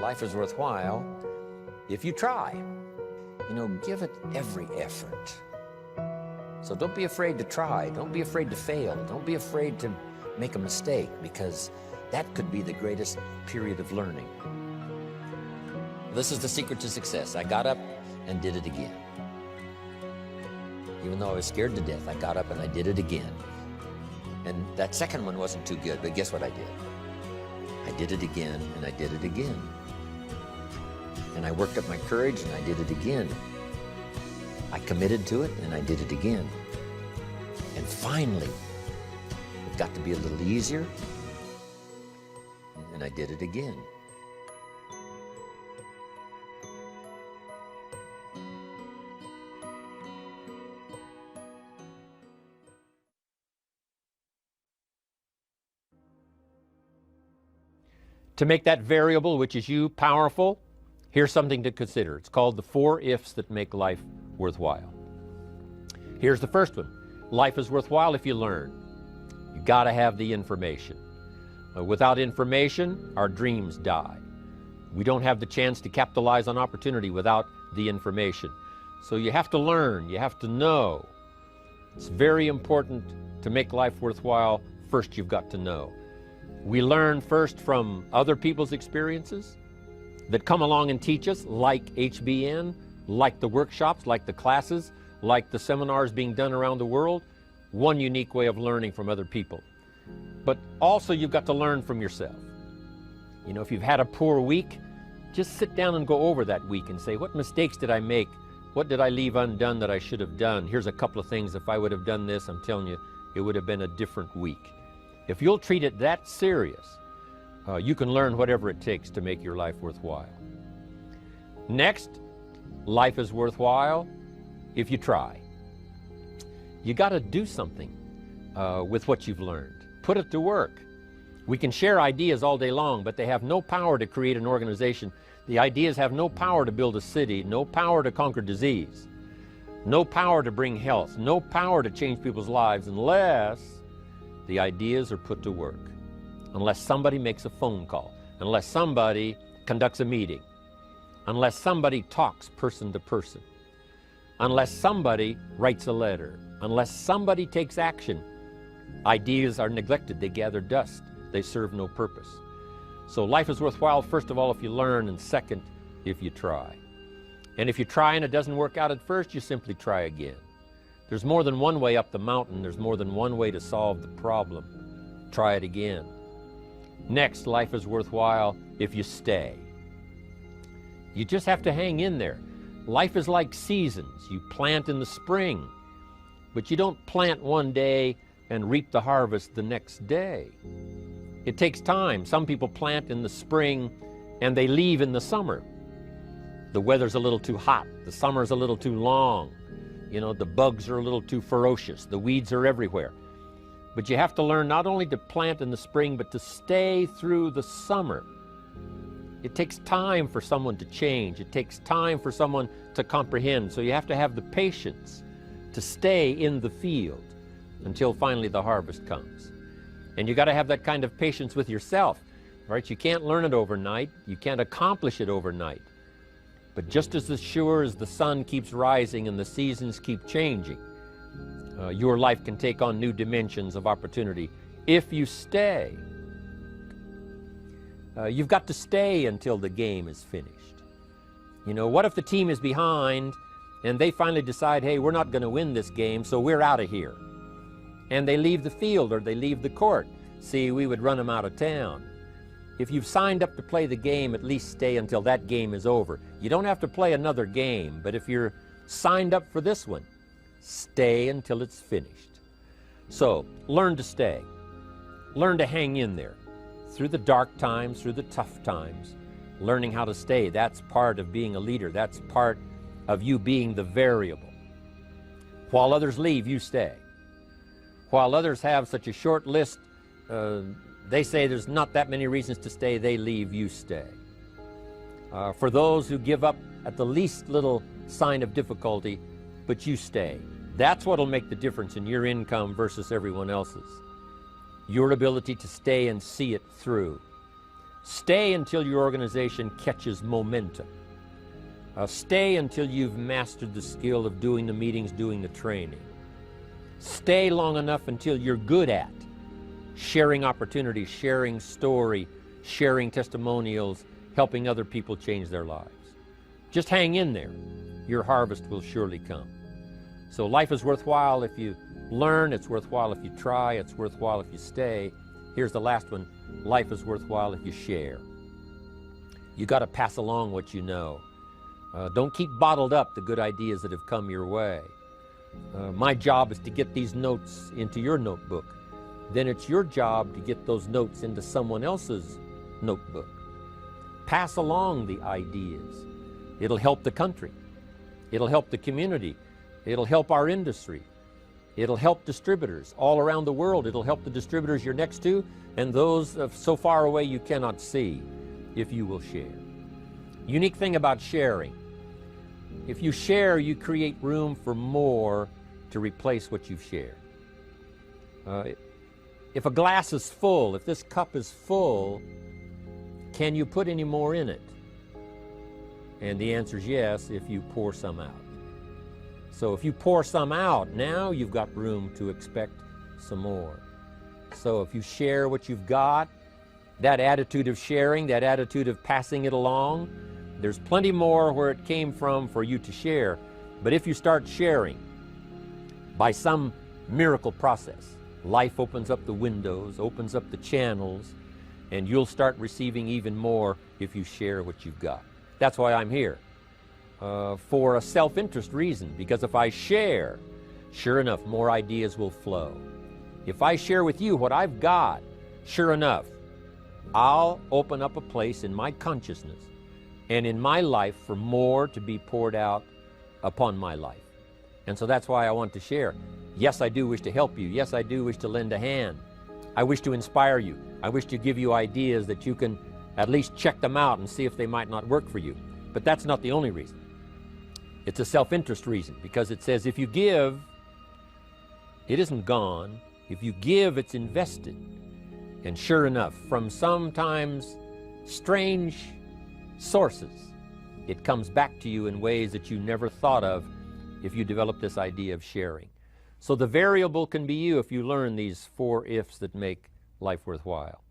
life is worthwhile if you try. You know, give it every effort. So don't be afraid to try. Don't be afraid to fail. Don't be afraid to make a mistake, because that could be the greatest period of learning. This is the secret to success. I got up and did it again. Even though I was scared to death, I got up and I did it again. And that second one wasn't too good, but guess what I did? I did it again, and I did it again. And I worked up my courage, and I did it again. I committed to it, and I did it again. And finally, it got to be a little easier, and I did it again. To make that variable, which is you, powerful, here's something to consider. It's called the 4 ifs that make life worthwhile. Here's the first one. Life is worthwhile if you learn. You gotta have the information. Without information, our dreams die. We don't have the chance to capitalize on opportunity without the information. So you have to learn, you have to know. It's very important to make life worthwhile. First, you've got to know. We learn first from other people's experiences that come along and teach us, like HBN, like the workshops, like the classes, like the seminars being done around the world. One unique way of learning from other people. But also you've got to learn from yourself. You know, if you've had a poor week, just sit down and go over that week and say, what mistakes did I make? What did I leave undone that I should have done? Here's a couple of things. If I would have done this, I'm telling you, it would have been a different week. If you'll treat it that serious, you can learn whatever it takes to make your life worthwhile. Next, life is worthwhile if you try. You got to do something with what you've learned. Put it to work. We can share ideas all day long, but they have no power to create an organization. The ideas have no power to build a city, no power to conquer disease, no power to bring health, no power to change people's lives unless the ideas are put to work, unless somebody makes a phone call, unless somebody conducts a meeting, unless somebody talks person to person, unless somebody writes a letter, unless somebody takes action. Ideas are neglected, they gather dust, they serve no purpose. So life is worthwhile, first of all, if you learn, and second, if you try. And if you try and it doesn't work out at first, you simply try again. There's more than one way up the mountain. There's more than one way to solve the problem. Try it again. Next, life is worthwhile if you stay. You just have to hang in there. Life is like seasons. You plant in the spring, but you don't plant one day and reap the harvest the next day. It takes time. Some people plant in the spring and they leave in the summer. The weather's a little too hot. The summer's a little too long. You know, the bugs are a little too ferocious. The weeds are everywhere. But you have to learn not only to plant in the spring, but to stay through the summer. It takes time for someone to change. It takes time for someone to comprehend. So you have to have the patience to stay in the field until finally the harvest comes. And you got to have that kind of patience with yourself, right? You can't learn it overnight. You can't accomplish it overnight. But just as sure as the sun keeps rising and the seasons keep changing, your life can take on new dimensions of opportunity if you stay. You've got to stay until the game is finished. You know, what if the team is behind and they finally decide, hey, we're not going to win this game, so we're out of here. And they leave the field or they leave the court. See, we would run them out of town. If you've signed up to play the game, at least stay until that game is over. You don't have to play another game, but if you're signed up for this one, stay until it's finished. So, learn to stay. Learn to hang in there. Through the dark times, through the tough times, learning how to stay. That's part of being a leader. That's part of you being the variable. While others leave, you stay. While others have such a short list, they say there's not that many reasons to stay, they leave, you stay. For those who give up at the least little sign of difficulty, but you stay. That's what'll make the difference in your income versus everyone else's. Your ability to stay and see it through. Stay until your organization catches momentum. Stay until you've mastered the skill of doing the meetings, doing the training. Stay long enough until you're good at sharing opportunities, sharing story, sharing testimonials, helping other people change their lives. Just hang in there. Your harvest will surely come. So life is worthwhile if you learn. It's worthwhile if you try. It's worthwhile if you stay. Here's the last one. Life is worthwhile if you share. You got to pass along what you know. Don't keep bottled up the good ideas that have come your way. My job is to get these notes into your notebook. Then it's your job to get those notes into someone else's notebook. Pass along the ideas. It'll help the country. It'll help the community. It'll help our industry. It'll help distributors all around the world. It'll help the distributors you're next to and those so far away you cannot see if you will share. Unique thing about sharing. If you share, you create room for more to replace what you've shared. If a glass is full, if this cup is full, can you put any more in it? And the answer is yes, if you pour some out. So if you pour some out, now you've got room to expect some more. So if you share what you've got, that attitude of sharing, that attitude of passing it along, there's plenty more where it came from for you to share. But if you start sharing by some miracle process, life opens up the windows, opens up the channels, and you'll start receiving even more if you share what you've got. That's why I'm here, for a self-interest reason, because if I share, sure enough, more ideas will flow. If I share with you what I've got, sure enough, I'll open up a place in my consciousness and in my life for more to be poured out upon my life. And so that's why I want to share. Yes, I do wish to help you. Yes, I do wish to lend a hand. I wish to inspire you. I wish to give you ideas that you can at least check them out and see if they might not work for you. But that's not the only reason. It's a self-interest reason, because it says if you give, it isn't gone. If you give, it's invested. And sure enough, from sometimes strange sources, it comes back to you in ways that you never thought of if you develop this idea of sharing. So the variable can be you if you learn these 4 ifs that make life worthwhile.